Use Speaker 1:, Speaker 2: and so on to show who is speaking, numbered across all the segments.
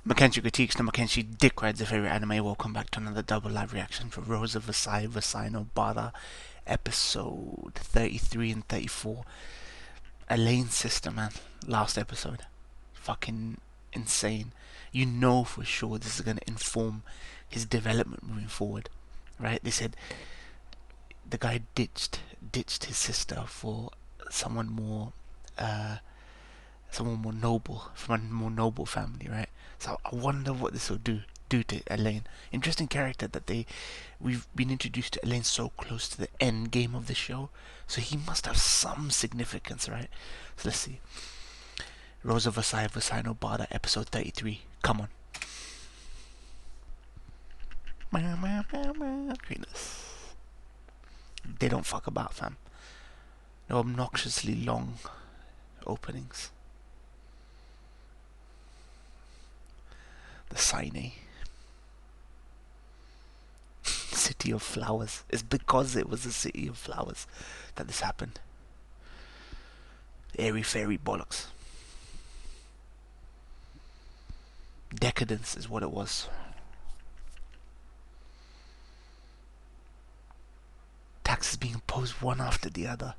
Speaker 1: Mackenzie critiques the Mackenzie Dick rides the favorite anime. Welcome back to another double live reaction for Rose of Versailles, Versailles no Bara, episode 33 and 34. Elaine's sister, man. Last episode. Fucking insane. You know for sure this is going to inform his development moving forward. Right? They said the guy ditched his sister for someone more noble, from a more noble family, right? So I wonder what this will do to Elaine. Interesting character that we've been introduced to Elaine so close to the end game of the show, so he must have some significance, right? So let's see. Rose of Versailles, Versailles no Bara, episode 33. Come on. Greatness. They don't fuck about, fam. No obnoxiously long openings. The Sine. City of Flowers. It's because it was a city of flowers that this happened. Airy fairy bollocks. Decadence is what it was. Taxes being imposed one after the other.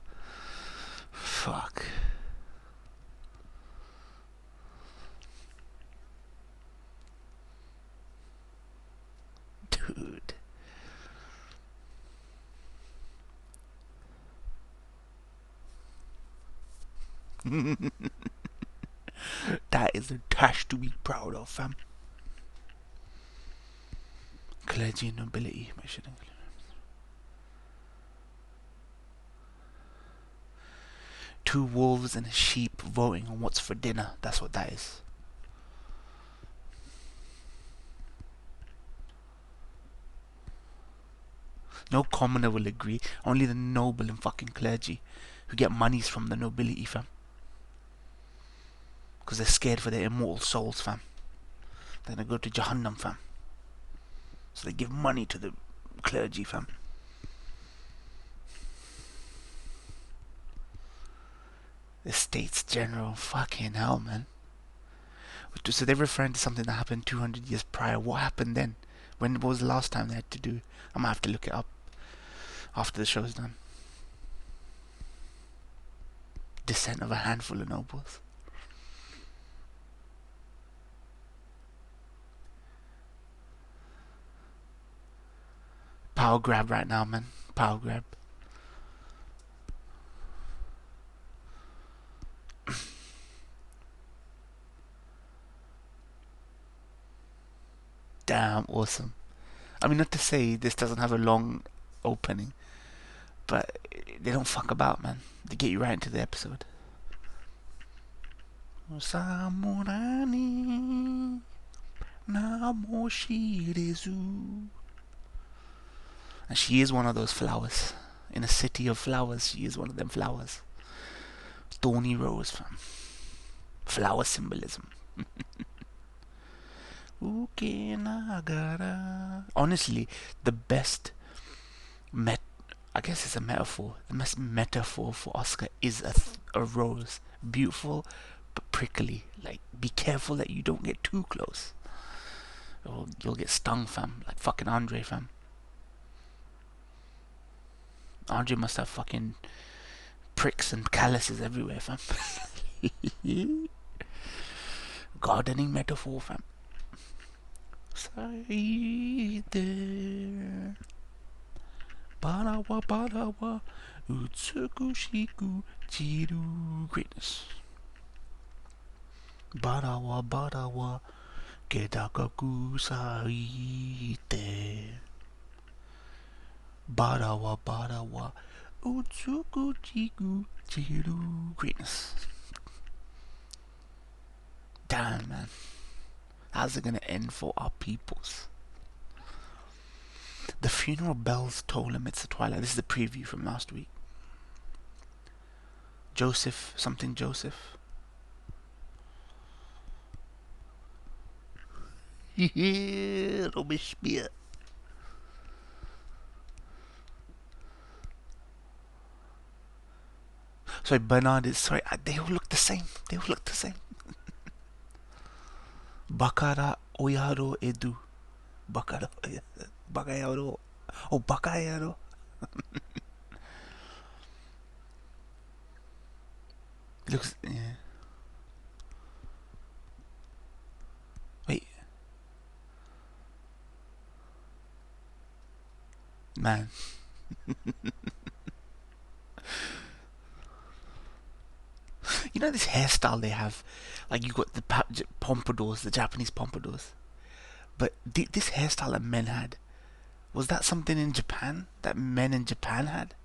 Speaker 1: Fuck. Dude. That is a task to be proud of, fam. Clergy and nobility. Two wolves and a sheep voting on what's for dinner. That's what that is. No commoner will agree. Only the noble and fucking clergy who get monies from the nobility, fam. Because they're scared for their immortal souls, fam. They're gonna go to Jahannam, fam. So they give money to the clergy, fam. The States General, fucking hell, man. So they're referring to something that happened 200 years prior. What happened then? When was the last time they had to do? I'm gonna have to look it up after the show's done. Descent of a handful of nobles. Power grab right now, man. Power grab. Damn awesome. I mean, not to say this doesn't have a long opening, but they don't fuck about, man. They get you right into the episode. Samurani Namoshirizu. And she is one of those flowers. In a city of flowers, she is one of them flowers. Thorny rose, fam. Flower symbolism. Honestly, the best I guess it's a metaphor. The best metaphor for Oscar is a rose. Beautiful, but prickly. Like, be careful that you don't get too close. Or you'll get stung, fam. Like fucking Andre, fam. Andre must have fucking pricks and calluses everywhere, fam. Gardening metaphor, fam. Saide Barawa Barawa Utsukushiku Jiru. Greatness. Barawa Barawa Kedakaku Saite Barawa Barawa Utsukushiku Jiru. Greatness. Damn, man. How's it gonna end for our peoples? The funeral bells toll amidst the twilight. This is the preview from last week. Joseph, something Joseph. Robespierre. Sorry, Bernard is sorry. They all look the same. They all look the same. Bakara oyaro edu. Bakara. Bakayaro. Oh, bakayaro. Looks. Yeah. Wait. Man. You know this hairstyle they have? Like you got the pompadours, the Japanese pompadours. But this hairstyle that men had, was that something in Japan? That men in Japan had?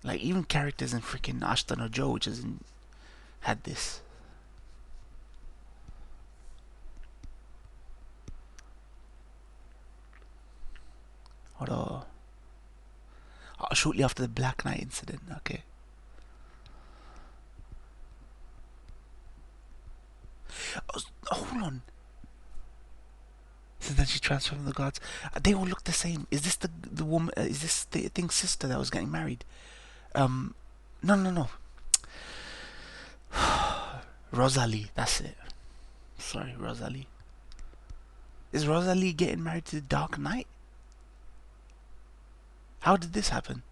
Speaker 1: Like even characters in freaking Ashton or Joe, which is in, had this. Hold on. Oh, shortly after the Black Knight incident, okay. Oh, hold on. So then she transformed the gods. They all look the same. Is this the woman? Is this the thing's sister that was getting married? No, no, no. Rosalie, that's it. Sorry, Rosalie. Is Rosalie getting married to the Dark Knight? How did this happen?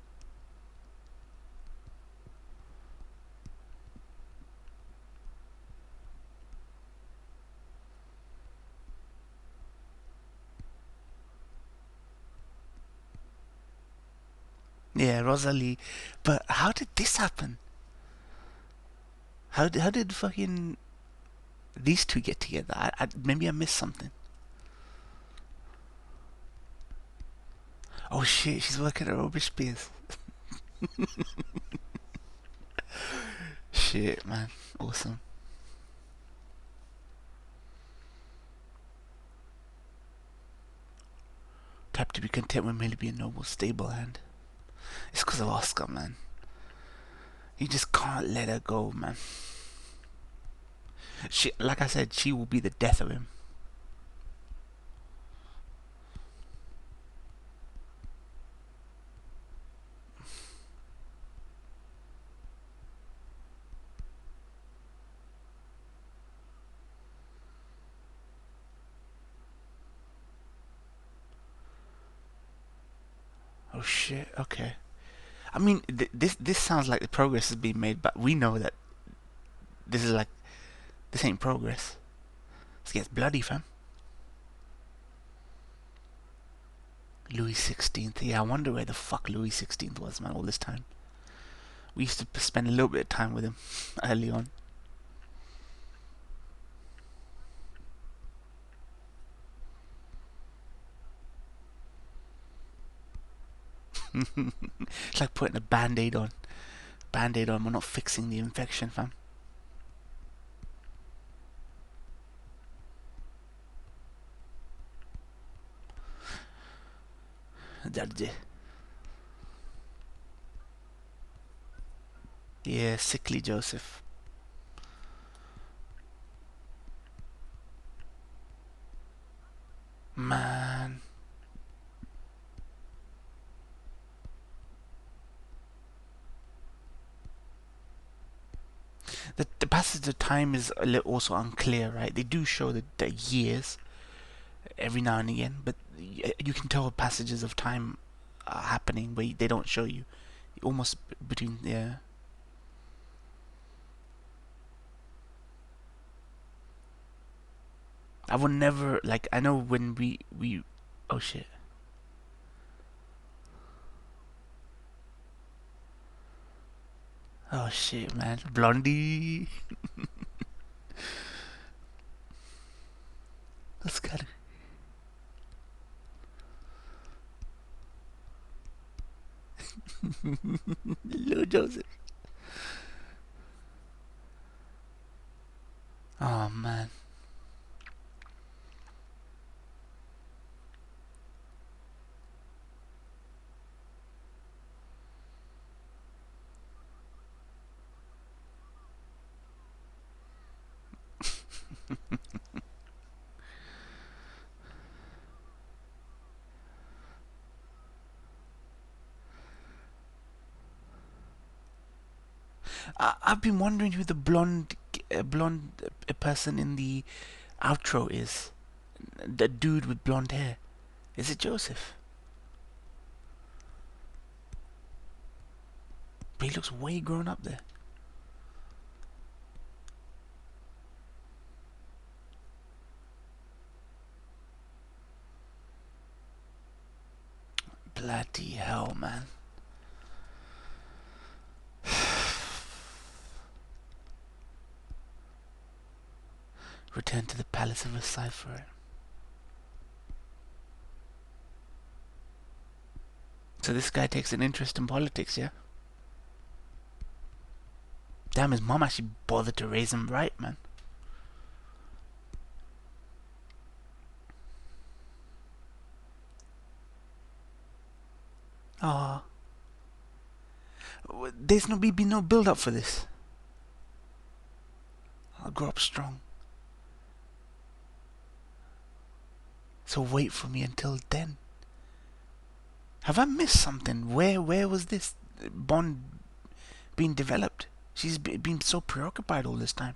Speaker 1: Yeah, Rosalie. But how did this happen? How did fucking these two get together? Maybe I missed something. Oh shit, she's working at Robespierre's. Shit, man. Awesome. Type to be content with merely being a noble, stable hand. It's because of Oscar, man. You just can't let her go, man. She, like I said, she will be the death of him. Oh shit. Okay. I mean, this sounds like the progress is being made, but we know that this is like this ain't progress. This gets bloody, fam. Louis 16th. Yeah, I wonder where the fuck Louis 16th was, man, all this time. We used to spend a little bit of time with him early on. It's like putting a band-aid on. Band-aid on, we're not fixing the infection, fam. Yeah, sickly Joseph. Man. The passage of time is a little also unclear, right? They do show the years every now and again, but you can tell passages of time are happening where they don't show you. Almost between, yeah. I would never, like, I know when we oh shit. Oh shit, man. Blondie. That's kind of. Little Joseph. Oh man. I've been wondering who the blonde person in the outro is? The dude with blonde hair. Is it Joseph? But he looks way grown up there. Bloody hell, man. Return to the Palace of Versailles for it. So this guy takes an interest in politics, yeah? Damn, his mom actually bothered to raise him right, man. Ah, there's no be no build up for this. I'll grow up strong. So wait for me until then. Have I missed something? Where was this bond being developed? She's been so preoccupied all this time.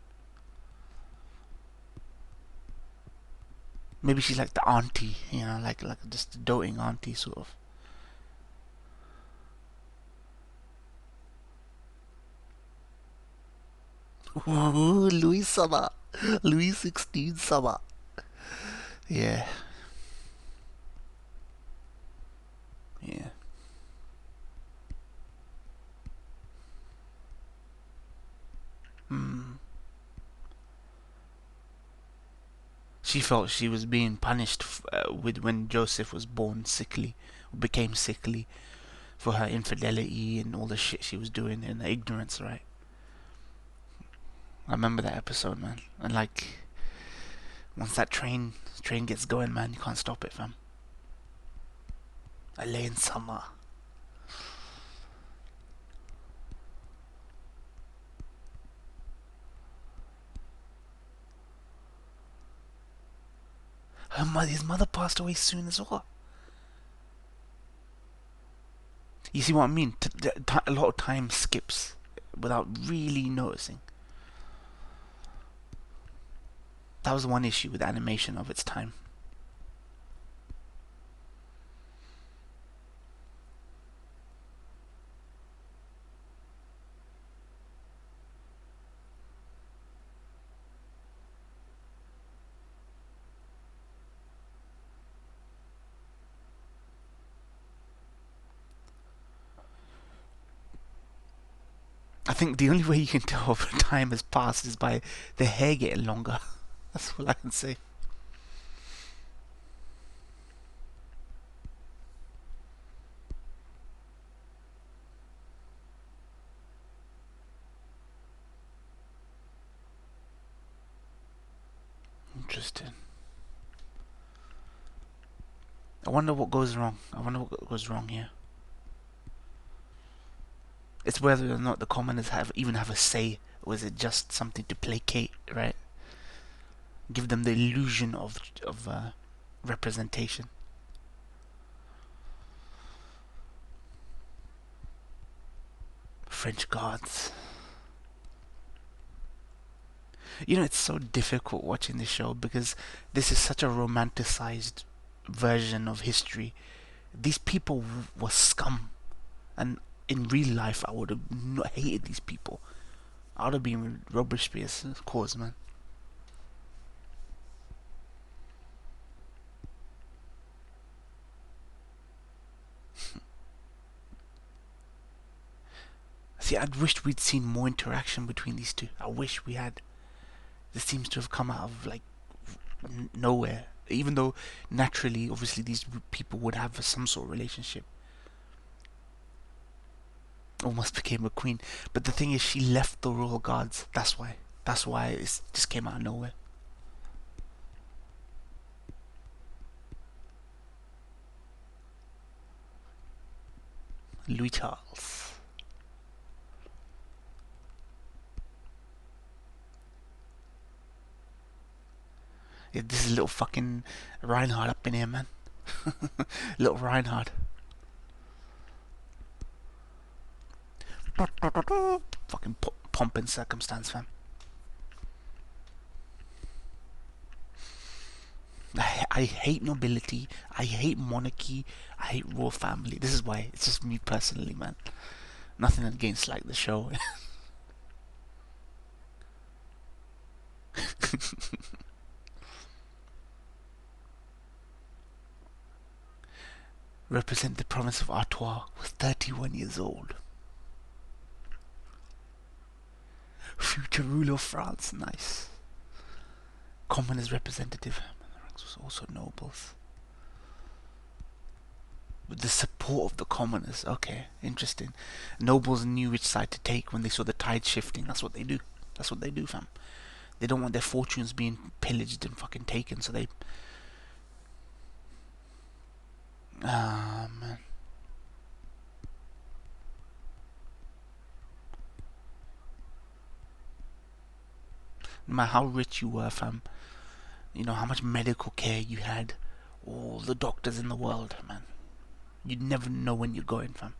Speaker 1: Maybe she's like the auntie, you know, like just a doting auntie sort of. Ooh, Louis Summer. Louis 16 Summer. Yeah. Yeah. She felt she was being punished with when Joseph was born sickly, became sickly, for her infidelity and all the shit she was doing and the ignorance, right? I remember that episode, man. And like, once that train gets going, man, you can't stop it, fam. Elaine Summer. His mother passed away soon as well. You see what I mean? A lot of time skips without really noticing. That was one issue with animation of its time. I think the only way you can tell if time has passed is by the hair getting longer. That's all I can say. Interesting. I wonder what goes wrong. I wonder what goes wrong here. It's whether or not the commoners even have a say, or is it just something to placate, right? Give them the illusion of representation. French guards. You know, it's so difficult watching this show because this is such a romanticized version of history. These people were scum, and in real life I would have not hated these people. I would have been with Robespierre's cause, man. See, I'd wished we'd seen more interaction between these two. I wish we had. This seems to have come out of like nowhere. Even though naturally, obviously, these people would have some sort of relationship. Almost became a queen. But the thing is, she left the royal guards. That's why. That's why it just came out of nowhere. Louis Charles. Yeah, this is little fucking Reinhard up in here, man. Little Reinhard. Fucking pomp and circumstance, fam. I hate nobility. I hate monarchy. I hate royal family. This is why. It's just me personally, man. Nothing against like the show. Represent the province of Artois, was 31 years old. Future ruler of France, nice. Commoners representative, was also nobles. With the support of the commoners, okay, interesting. Nobles knew which side to take when they saw the tide shifting. That's what they do. That's what they do, fam. They don't want their fortunes being pillaged and fucking taken, so they... Ah, man. No matter how rich you were, fam, you know, how much medical care you had, all the doctors in the world, man. You'd never know when you're going, fam.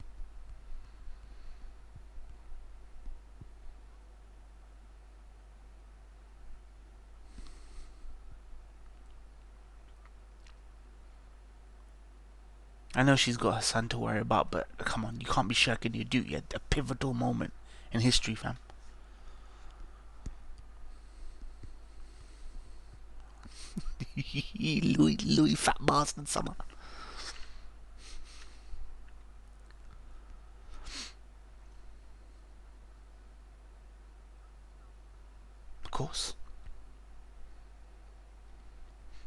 Speaker 1: I know she's got her son to worry about, but come on, you can't be shirking your duty at a pivotal moment in history, fam. Louis fat bastard summer. Of course.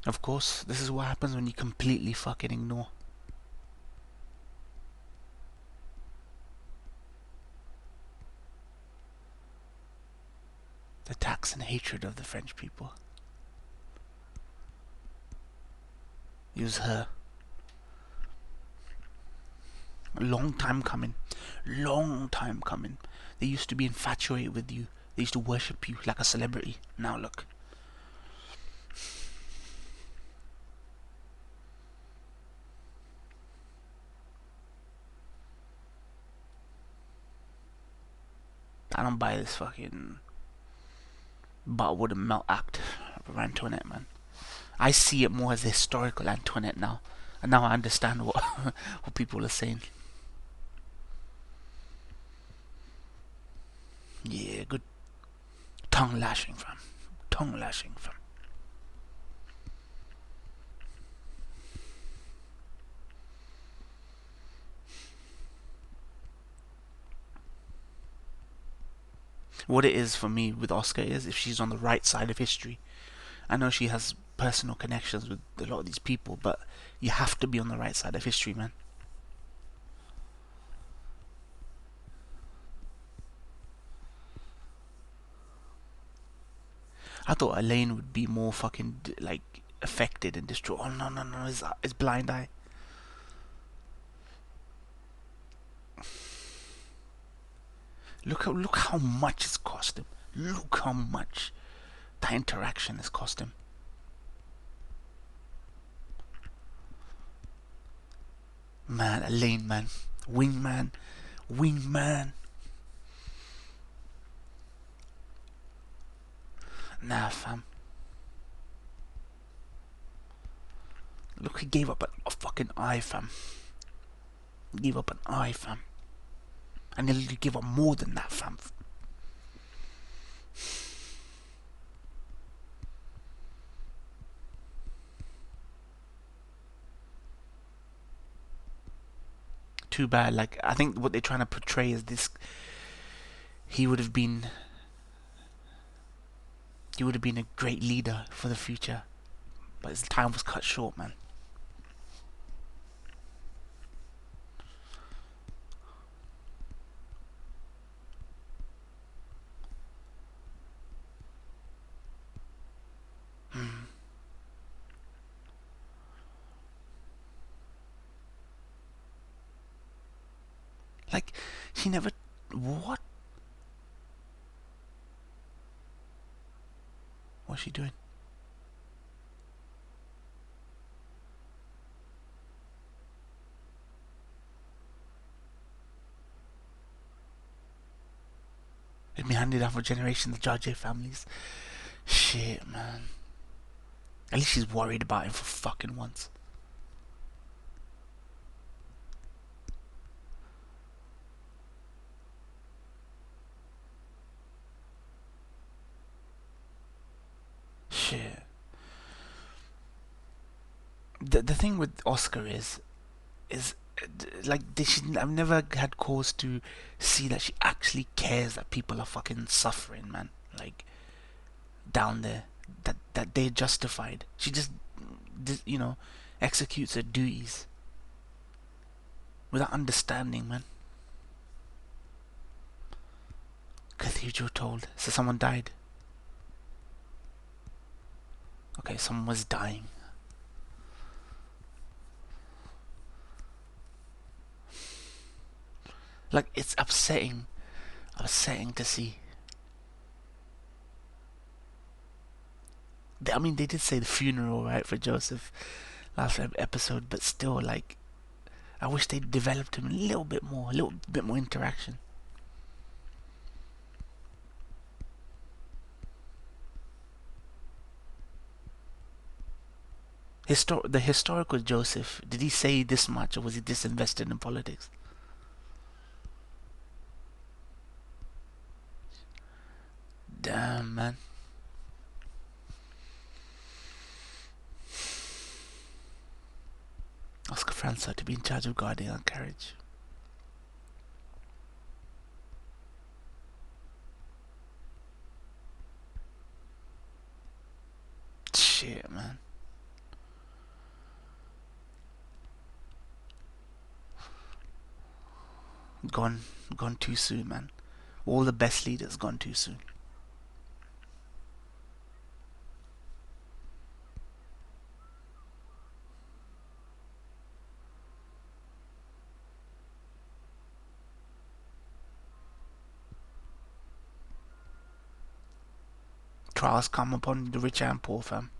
Speaker 1: Of course, this is what happens when you completely fucking ignore. The tax and hatred of the French people. It was her. A long time coming. Long time coming. They used to be infatuated with you. They used to worship you like a celebrity. Now look. I don't buy this fucking butter wouldn't melt act of Antoinette, man. I see it more as a historical Antoinette now. And now I understand what what people are saying. Yeah, good tongue lashing, fam. Tongue lashing, fam. What it is for me with Oscar is if she's on the right side of history. I know she has personal connections with a lot of these people, but you have to be on the right side of history, man. I thought Elaine would be more fucking like affected and distraught. Oh no, no, no, his blind eye. Look how much it's cost him. Look how much that interaction has cost him. Man, Elaine, man. Wingman. Wingman. Nah, fam. Look, he gave up a fucking eye, fam. He gave up an eye, fam. And he'll give up more than that, fam. Too bad. Like, I think what they're trying to portray is this. He would have been a great leader for the future, but his time was cut short, man. Like, she never... What? What's she doing? It's been handed down for generations of Jarjay families. Shit, man. At least she's worried about him for fucking once. Shit. The thing with Oscar is like I've never had cause to see that she actually cares that people are fucking suffering, man. Like down there, that they're justified. She just, you know, executes her duties without understanding, man. Cathedral told. So someone died. Okay, someone was dying. Like, it's upsetting to see. I mean, they did say the funeral, right, for Joseph last episode, but still, like, I wish they developed him a little bit more interaction. The historical Joseph, did he say this much, or was he disinvested in politics? Damn, man. Oscar Franza to be in charge of guarding our carriage. Shit, man. Gone too soon, man. All the best leaders gone too soon. Trials come upon the rich and poor, fam.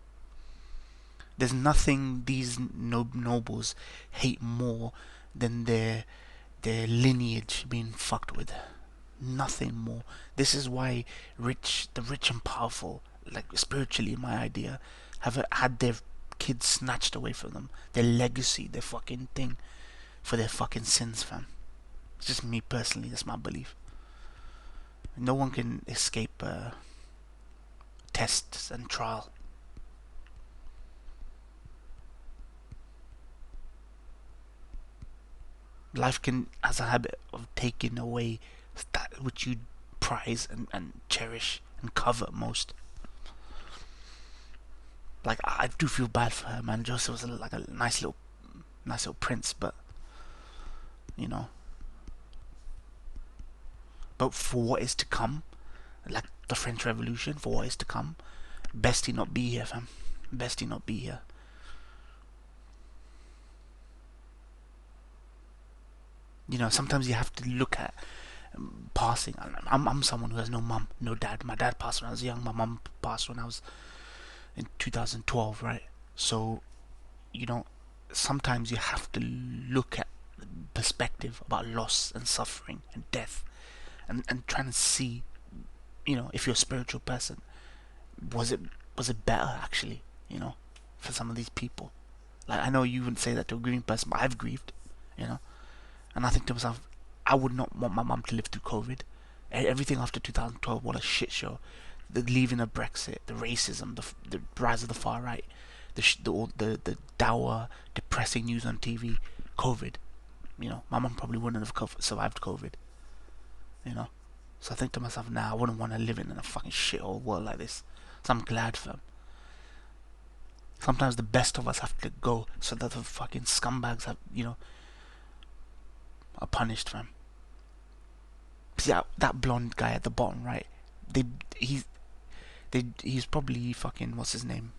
Speaker 1: There's nothing these nobles hate more than their lineage being fucked with. Nothing more. This is why the rich and powerful, like spiritually, my idea, have had their kids snatched away from them. Their legacy, their fucking thing, for their fucking sins, fam. It's just me personally. That's my belief. No one can escape tests and trial. Life has a habit of taking away that which you prize and cherish and covet most. Like, I do feel bad for her, man. Joseph was like a nice little prince, but you know. But for what is to come, like the French Revolution, for what is to come, best he not be here, fam. Best he not be here. You know, sometimes you have to look at passing. I'm someone who has no mum, no dad. My dad passed when I was young. My mum passed when I was in 2012, right? So, you know, sometimes you have to look at perspective about loss and suffering and death, and trying to see, you know, if you're a spiritual person, was it better actually, you know, for some of these people. Like, I know you wouldn't say that to a grieving person, but I've grieved, you know. And I think to myself, I would not want my mum to live through COVID. Everything after 2012, what a shit show. The leaving of Brexit, the racism, the rise of the far right, the dour, depressing news on TV, COVID. You know, my mum probably wouldn't have survived COVID. You know, so I think to myself, nah, I wouldn't want to live in a fucking shithole world like this. So I'm glad for them. Sometimes the best of us have to go so that the fucking scumbags have, you know, are punished, fam. See that blonde guy at the bottom, right? He's probably fucking, what's his name?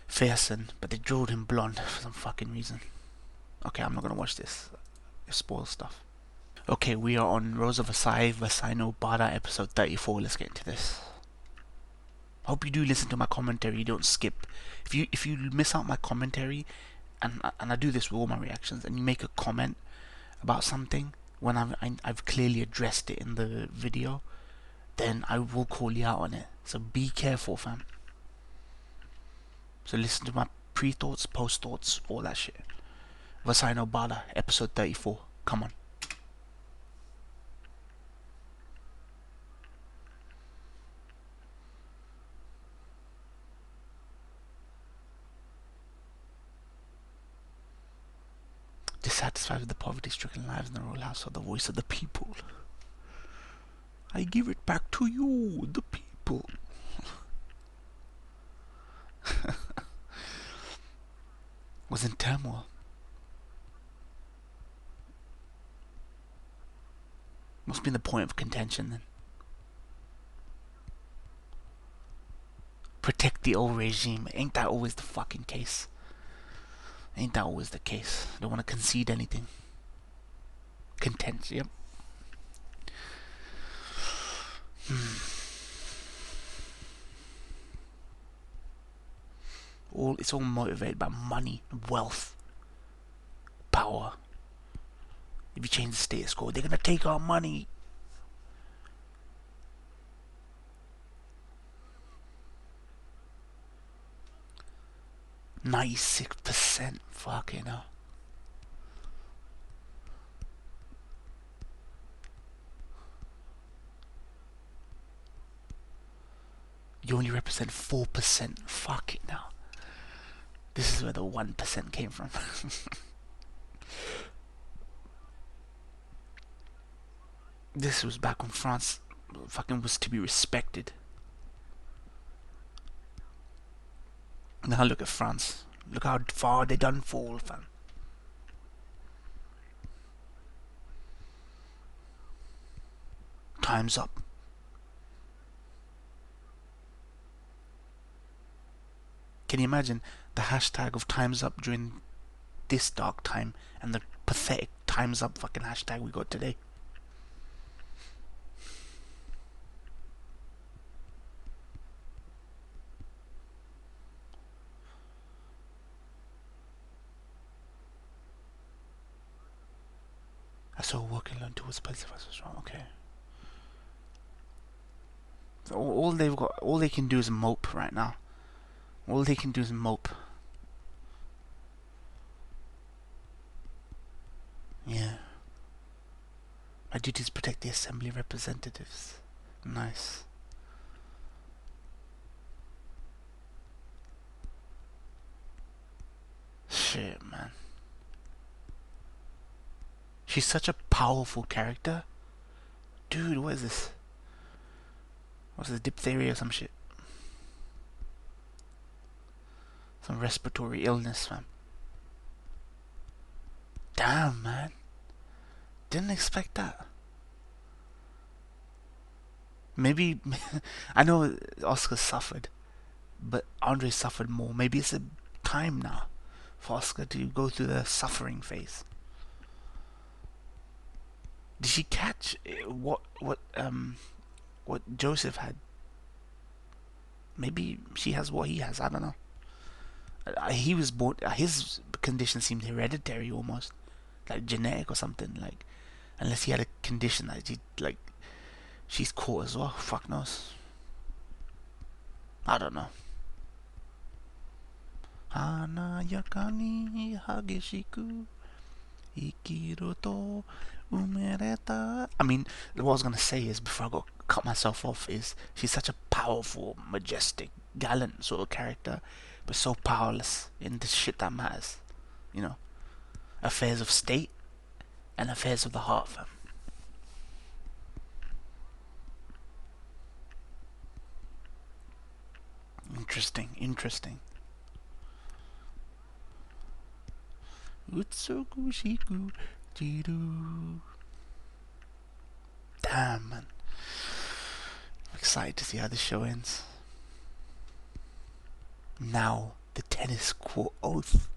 Speaker 1: Fearson, but they drilled him blonde for some fucking reason. Okay, I'm not gonna watch this. It spoils stuff. Okay, we are on Rose of Versailles, Bara, episode 34. Let's get into this. I hope you do listen to my commentary. You don't skip. If you miss out my commentary, and I do this with all my reactions, and you make a comment about something when I've clearly addressed it in the video, then I will call you out on it. So be careful, fam. So listen to my pre-thoughts, post-thoughts, all that shit. Versailles no Bara, episode 34. Come on. Dissatisfied with the poverty-stricken lives in the royal household, the voice of the people. I give it back to you, the people. Was in turmoil. Must be the point of contention then. Protect the old regime. Ain't that always the fucking case? Ain't that always the case? Don't want to concede anything. Content, yep. It's all motivated by money, wealth, power. If you change the status quo, they're gonna take our money. %96, fucking hell. You only represent 4%. Fuck it now. This is where the 1% came from. This was back when France fucking was to be respected. Now look at France. Look how far they done fall, fam. Time's up. Can you imagine the hashtag of time's up during this dark time and the pathetic time's up fucking hashtag we got today? I saw working alone towards the place of us was wrong. Okay. So all they can do is mope right now. All they can do is mope. Yeah. My duty is to protect the assembly representatives. Nice. Shit, man. She's such a powerful character. Dude, what is this? What's this, diphtheria or some shit? Some respiratory illness, man. Damn, man. Didn't expect that. Maybe, I know Oscar suffered, but Andre suffered more. Maybe it's a time now for Oscar to go through the suffering phase. Did she catch what Joseph had? Maybe she has what he has. I don't know. He was born. His condition seemed hereditary, almost like genetic or something. Like, unless he had a condition that she's caught as well. Fuck knows. I don't know. Hanayakani hageshiku ikiru to umereta. I mean, what I was gonna say is, before I got cut myself off, is she's such a powerful, majestic, gallant sort of character, but so powerless in the shit that matters. You know, affairs of state and affairs of the heart, fam. Interesting. Utsuku shiku jiru. Damn, man. I'm excited to see how this show ends. Now, the tennis court oath.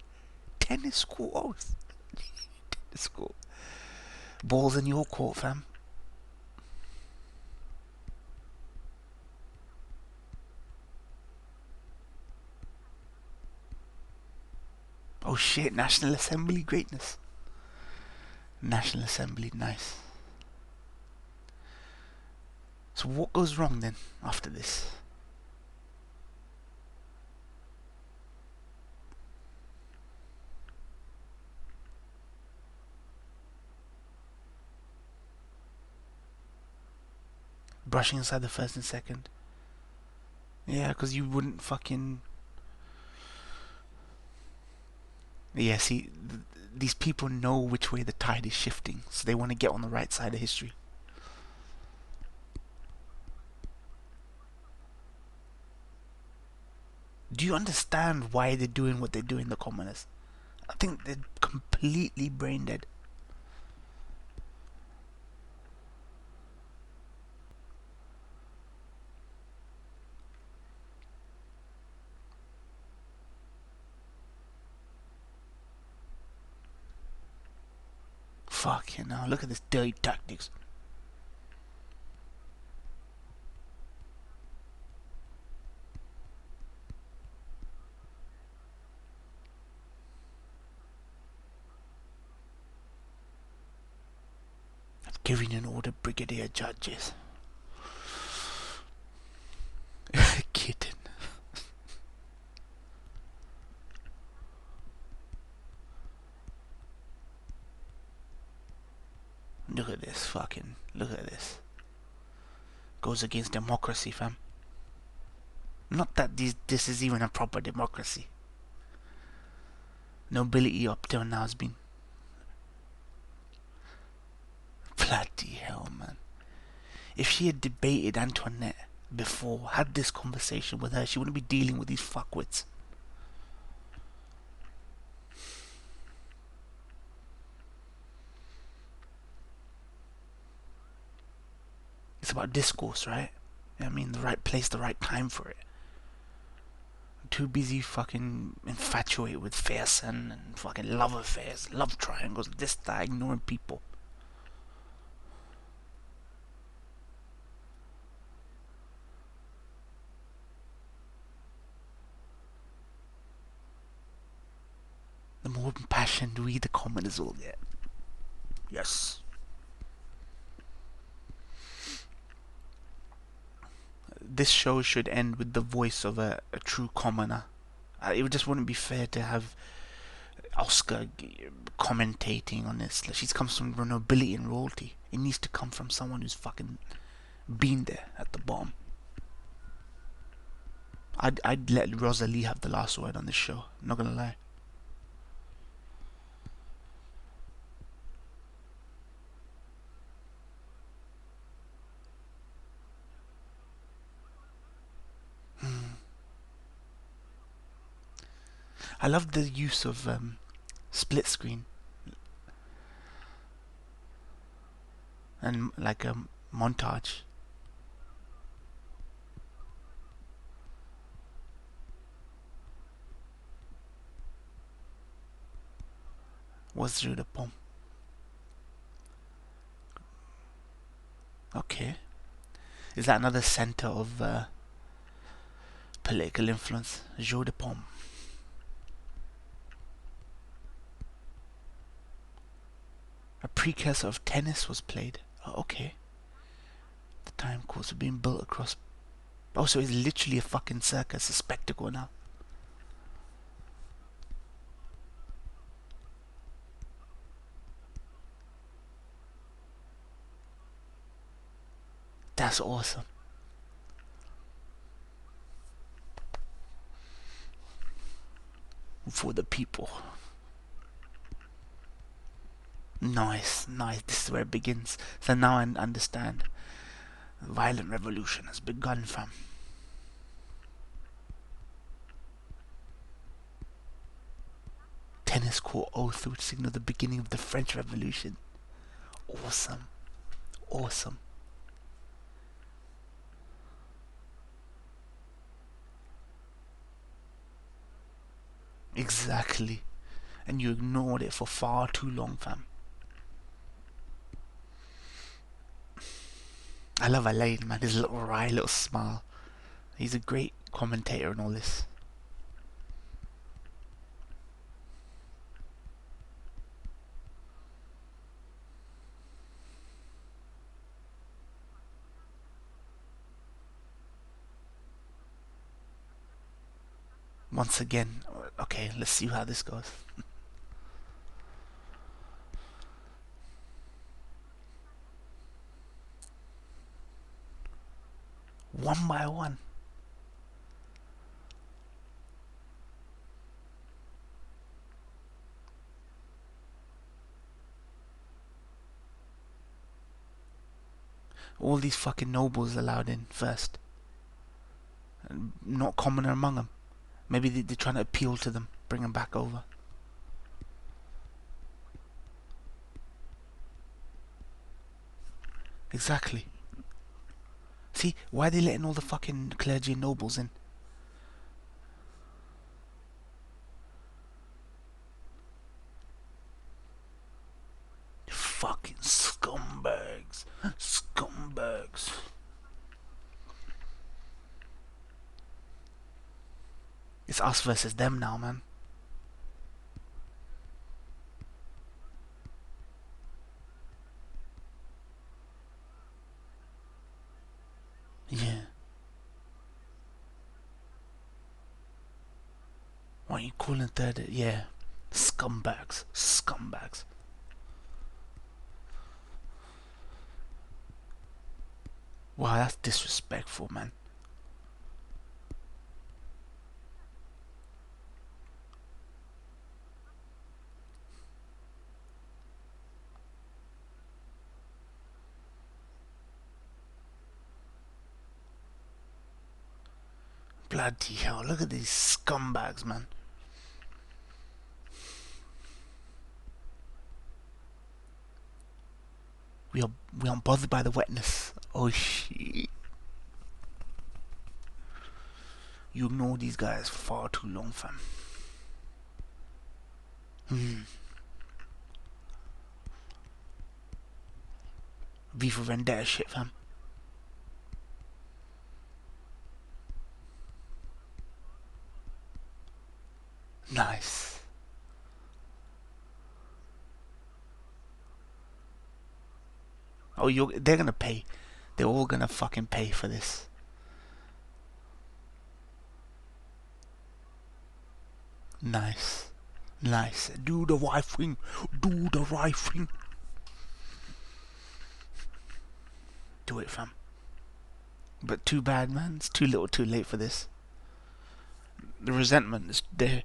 Speaker 1: Tennis court oath. Tennis court. Balls in your court, fam. Oh shit, National Assembly greatness. National Assembly, nice. So what goes wrong then after this? Brushing aside the first and second. Yeah, because you wouldn't fucking... Yeah, see, these people know which way the tide is shifting, so they want to get on the right side of history. Do you understand why they're doing what they're doing, the commoners? I think they're completely brain dead. Fuck, you know, look at this dirty tactics. Giving an order, brigadier judges. Kitten. Look at this, fucking, look at this. Goes against democracy, fam. Not that this is even a proper democracy. Nobility up till now has been... Bloody hell, man. If she had debated Antoinette before, had this conversation with her, she wouldn't be dealing with these fuckwits. It's about discourse, right? I mean, the right place, the right time for it. I'm too busy fucking infatuated with fair sun and fucking love affairs, love triangles, this, that, ignoring people. The more impassioned we, the commoners, will get. Yes. This show should end with the voice of a true commoner. It just wouldn't be fair to have Oscar commentating on this. She comes from nobility and royalty. It needs to come from someone who's fucking been there at the bottom. I'd let Rosalie have the last word on this show. I'm not gonna lie. I love the use of split screen and like a montage. Was through the poem. Okay. Is that another center of political influence? Jeu de Paume. A precursor of tennis was played. Oh, okay. The time courts are being built across... Oh, so it's literally a fucking circus, a spectacle now. That's awesome. For the people. Nice, nice. This is where it begins. So now I understand. The violent revolution has begun, fam. Tennis court oath would signal the beginning of the French Revolution. Awesome. Awesome. Exactly. And you ignored it for far too long, fam. I love Alain, man. His little wry little smile. He's a great commentator in all this. Once again, okay, let's see how this goes. One by one. All these fucking nobles allowed in first. Not commoner among them. Maybe they're trying to appeal to them, bring them back over. Exactly. See, why are they letting all the fucking clergy and nobles in? Fucking scumbags. Scumbags. It's us versus them now, man. Yeah. Why are you calling third? Yeah. Scumbags. Scumbags. Wow, that's disrespectful, man. Bloody hell, look at these scumbags, man. We aren't bothered by the wetness. Oh shit. You ignore these guys for far too long, fam. V for Vendetta shit, fam. Nice. Oh, they're gonna pay. They're all gonna fucking pay for this. Nice. Nice. Do the right thing. Do the right thing. Do it, fam. But too bad, man. It's too little too late for this. The resentment is there.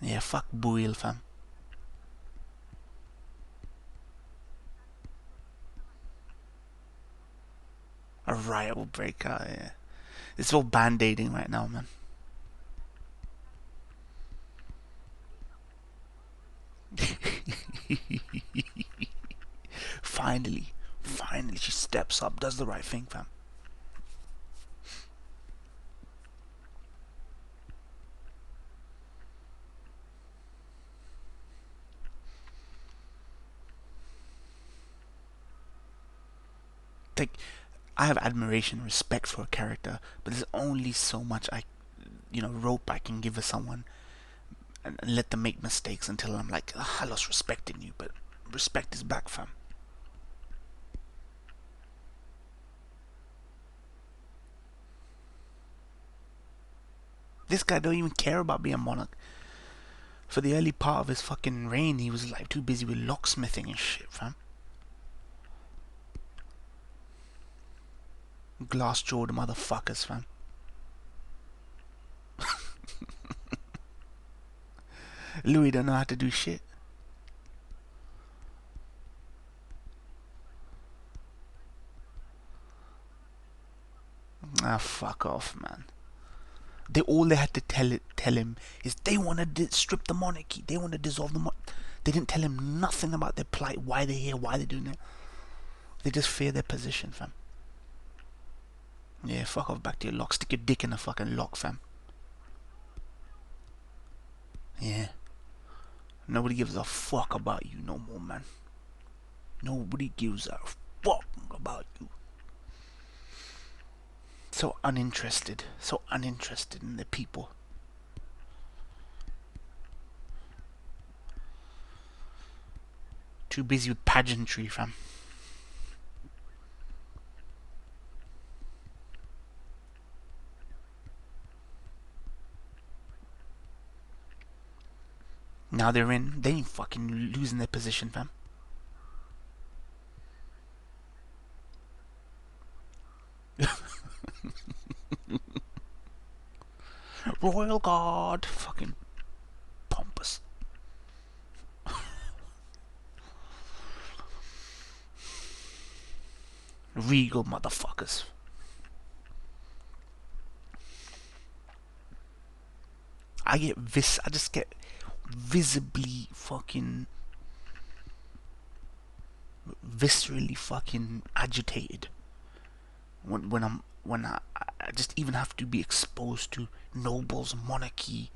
Speaker 1: Yeah, fuck Buil, fam. A riot will break out, yeah. It's all band-aiding right now, man. Finally, she steps up, does the right thing, fam. Like, I have admiration and respect for a character, but there's only so much rope I can give to someone and let them make mistakes until I'm like, I lost respect in you, but respect is back, fam. This guy don't even care about being a monarch. For the early part of his fucking reign, he was like too busy with locksmithing and shit, fam. Glass-jawed motherfuckers, fam. Louis don't know how to do shit. Ah, fuck off, man. All they had to tell him is they want to strip the monarchy. They want to dissolve the monarchy. They didn't tell him nothing about their plight, why they're here, why they're doing it. They just fear their position, fam. Yeah, fuck off back to your lock. Stick your dick in a fucking lock, fam. Yeah. Nobody gives a fuck about you no more, man. Nobody gives a fuck about you. So uninterested in the people. Too busy with pageantry, fam. Now they ain't fucking losing their position, fam. Royal Guard. Fucking pompous. Regal motherfuckers. I just get visibly fucking viscerally fucking agitated when I just even have to be exposed to nobles, monarchy,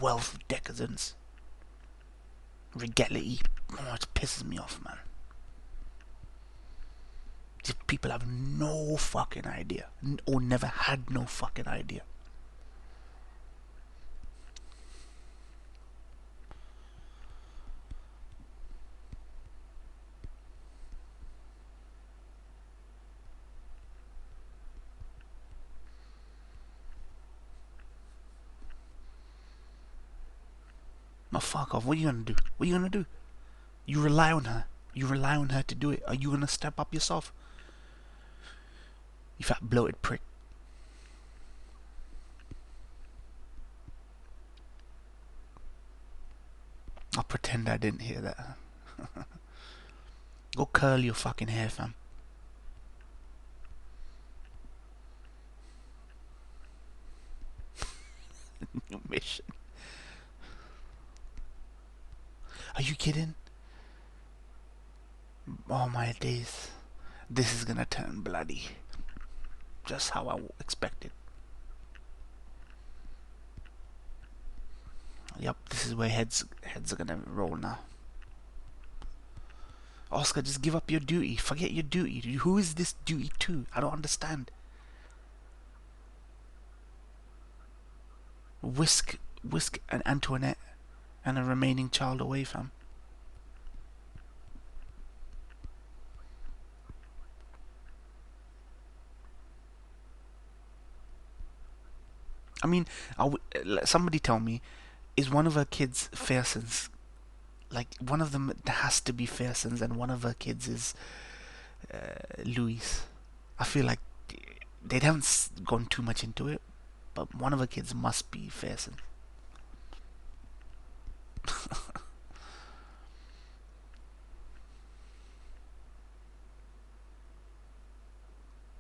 Speaker 1: wealth, decadence, regality. Oh, it pisses me off, man. These people have no fucking idea, or never had no fucking idea. Now fuck off. What are you gonna do? What are you gonna do? You rely on her. You rely on her to do it. Are you gonna step up yourself? You fat bloated prick. I'll pretend I didn't hear that. Go curl your fucking hair, fam. New mission. Are you kidding? Oh my days. This is gonna turn bloody. Just how I expected. Yep, this is where heads are gonna roll now. Oscar, just give up your duty. Forget your duty. Who is this duty to? I don't understand. Whisk an Antoinette and a remaining child away, fam. I mean, somebody tell me, is one of her kids Fairsons? Like, one of them has to be Fairsons and one of her kids is Louise. I feel like they haven't gone too much into it, but one of her kids must be Fairson.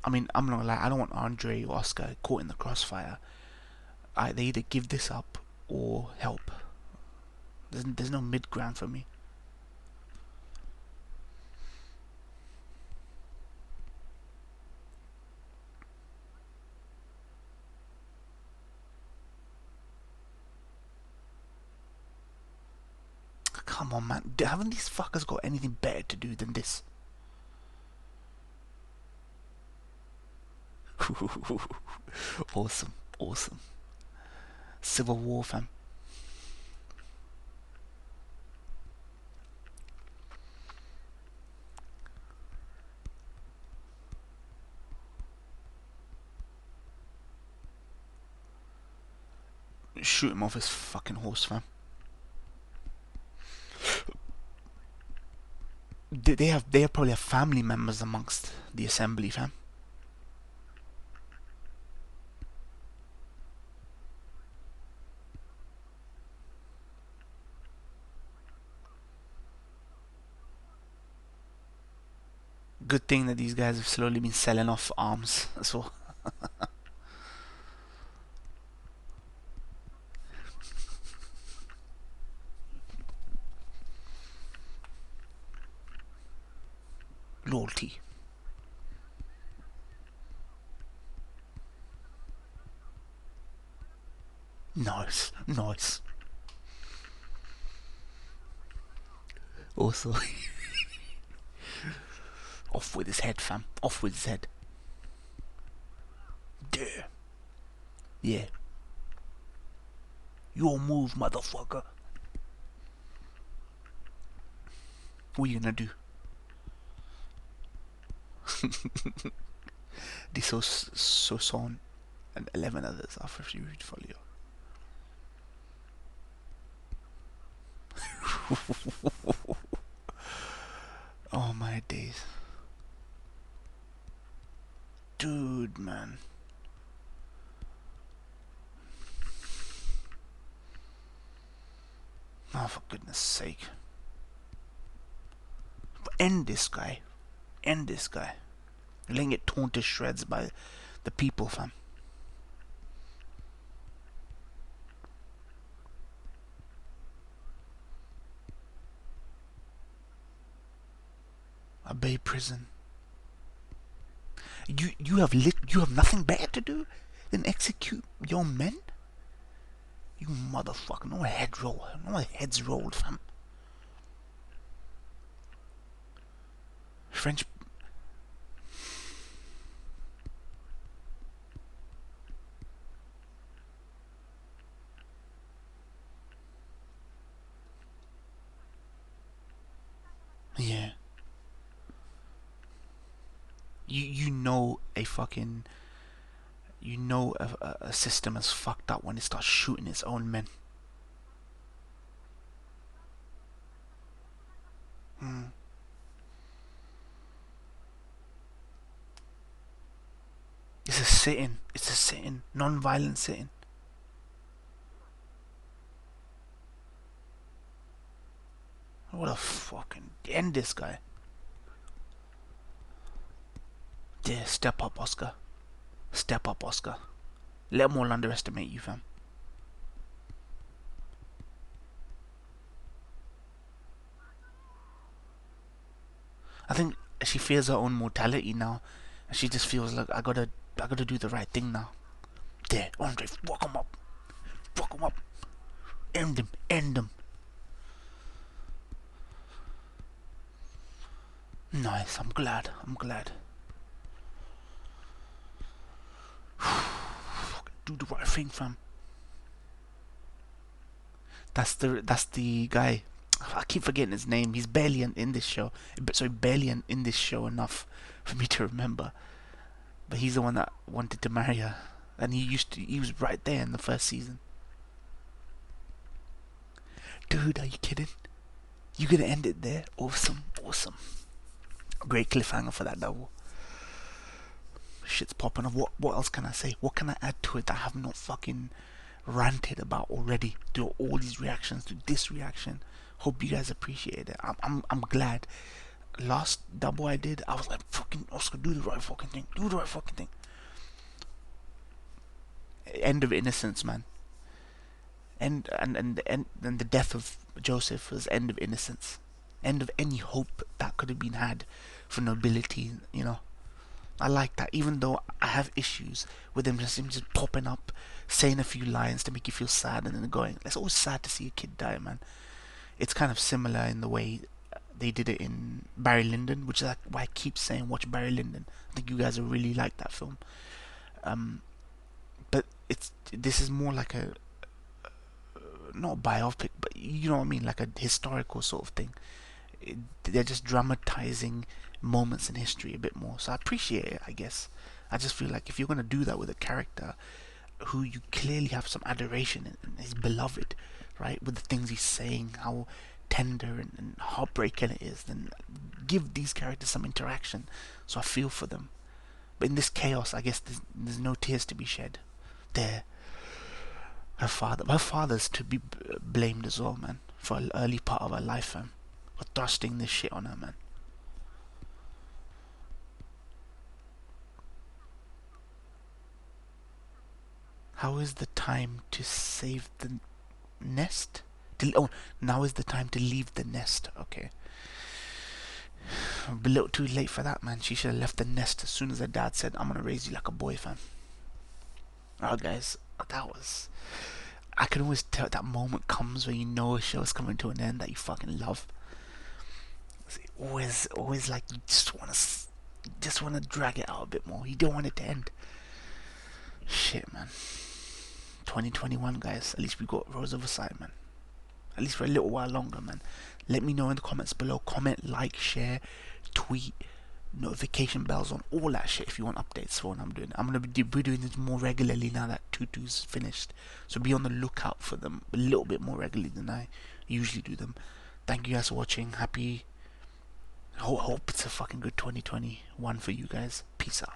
Speaker 1: I mean, I'm not gonna lie, I don't want Andre or Oscar caught in the crossfire. They either give this up or help. There's no mid ground for me. Come on, man. Haven't these fuckers got anything better to do than this? Awesome, awesome. Civil War, fam. Shoot him off his fucking horse, fam. They probably have family members amongst the assembly, fam. Good thing that these guys have slowly been selling off arms as well. Loyalty. Nice, nice. Also, off with his head, fam. Off with his head. Duh. Yeah. Your move, motherfucker. What are you gonna do? This Soson and 11 others are reviewed for you. Oh my days. Dude, man. Oh, for goodness sake. End this guy. End this guy. You're letting it torn to shreds by the people, fam. A Bay prison. You have nothing better to do than execute your men? You motherfucker, no head roll. No heads rolled, fam. French. Yeah. You know a fucking. You know a system is fucked up when it starts shooting its own men. It's a sit-in. It's a sit-in. Non-violent sit-in. What a fucking... End this guy. Yeah, step up, Oscar. Step up, Oscar. Let them all underestimate you, fam. I think she fears her own mortality now. And she just feels like, I gotta do the right thing now. There, Andre, fuck him up. Fuck him up. End him. End him. Nice, I'm glad. I'm glad. Do the right thing, fam. That's the guy. I keep forgetting his name. He's barely in this show. Sorry, barely in this show enough for me to remember. But he's the one that wanted to marry her, and he was right there in the first season. Dude, are you kidding? You gonna end it there? Awesome, awesome. Great cliffhanger for that double. Shit's popping off. What else can I say? What can I add to it that I have not fucking ranted about already? Do all these reactions to this reaction. Hope you guys appreciate it. I'm glad. Last double I did, I was like, fucking Oscar, do the right fucking thing. Do the right fucking thing. End of innocence, man. And the death of Joseph was end of innocence. End of any hope that could have been had for nobility, you know. I like that, even though I have issues with him just popping up, saying a few lines to make you feel sad, and then going. It's always sad to see a kid die, man. It's kind of similar in the way they did it in Barry Lyndon, which is like why I keep saying watch Barry Lyndon. I think you guys will really like that film. But this is more like a not a biopic, but you know what I mean, like a historical sort of thing. They're just dramatizing moments in history a bit more, so I appreciate it. I guess I just feel like if you're gonna do that with a character who you clearly have some adoration in, and is beloved, right, with the things he's saying, how tender and heartbreaking it is, then give these characters some interaction so I feel for them. But in this chaos, I guess there's no tears to be shed. There, her father's to be blamed as well, man, for an early part of her life, fam, for thrusting this shit on her, man. How is the time to save the nest? Now is the time to leave the nest. Okay. A little too late for that, man. She should have left the nest as soon as her dad said, I'm gonna raise you like a boy, fam. Alright, guys. That was... I can always tell that moment comes when you know a show is coming to an end that you fucking love. It's always like you just wanna drag it out a bit more. You don't want it to end. Shit, man. 2021, guys. At least we got Rose of Versailles, man. At least for a little while longer, man. Let me know in the comments below. Comment, like, share, tweet, notification bells on, all that shit if you want updates for what I'm doing. I'm going to be doing this more regularly now that Tutu's finished. So be on the lookout for them a little bit more regularly than I usually do them. Thank you guys for watching. Happy... Hope it's a fucking good 2021 for you guys. Peace out.